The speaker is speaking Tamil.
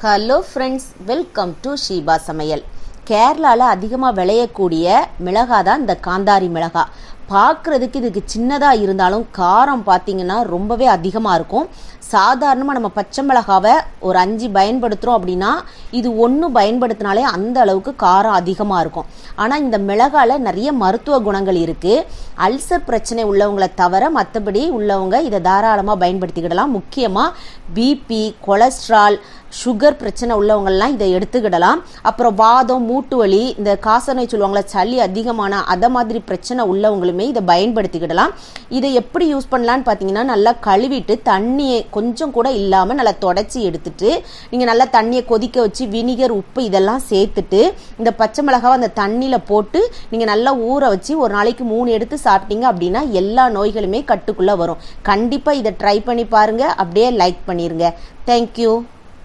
Hello friends, welcome to Sheeba சமையல். கேரளாவில் அதிகமாக விளையக்கூடிய மிளகா தான் இந்த காந்தாரி மிளகா. பார்க்குறதுக்கு இதுக்கு சின்னதாக இருந்தாலும் காரம் பார்த்திங்கன்னா ரொம்பவே அதிகமாக இருக்கும். சாதாரணமாக நம்ம பச்சை மிளகாவை ஒரு 5 பயன்படுத்துகிறோம் அப்படின்னா இது 1 பயன்படுத்தினாலே அந்த அளவுக்கு காரம் அதிகமாக இருக்கும். ஆனால் இந்த மிளகாவில் நிறைய மருத்துவ குணங்கள் இருக்குது. அல்சர் பிரச்சனை உள்ளவங்களை தவிர மற்றபடி உள்ளவங்க இதை தாராளமாக பயன்படுத்திக்கிடலாம். முக்கியமாக பிபி, கொலஸ்ட்ரால், சுகர் பிரச்சனை உள்ளவங்கள்லாம் இதை எடுத்துக்கிடலாம். அப்புறம் வாதம், மூட்டு வலி, இந்த காசநோய் சொல்லுவாங்களா, சளி அதிகமான அதை மாதிரி பிரச்சனை உள்ளவங்களுமே இதை பயன்படுத்திக்கிடலாம். இதை எப்படி யூஸ் பண்ணலான்னு பார்த்தீங்கன்னா, நல்லா கழுவிட்டு தண்ணியை கொஞ்சம் கூட இல்லாமல் நல்லா தொடச்சி எடுத்துட்டு நீங்கள் நல்லா தண்ணியை கொதிக்க வச்சு வினிகர், உப்பு இதெல்லாம் சேர்த்துட்டு இந்த பச்சை மிளகாவை அந்த தண்ணியில் போட்டு நீங்கள் நல்லா ஊற வச்சு ஒரு நாளைக்கு 3 எடுத்து சாப்பிட்டீங்க அப்படின்னா எல்லா நோய்களுமே கட்டுக்குள்ளே வரும். கண்டிப்பாக இதை ட்ரை பண்ணி பாருங்கள். அப்படியே லைக் பண்ணிடுங்க. தேங்க்யூ.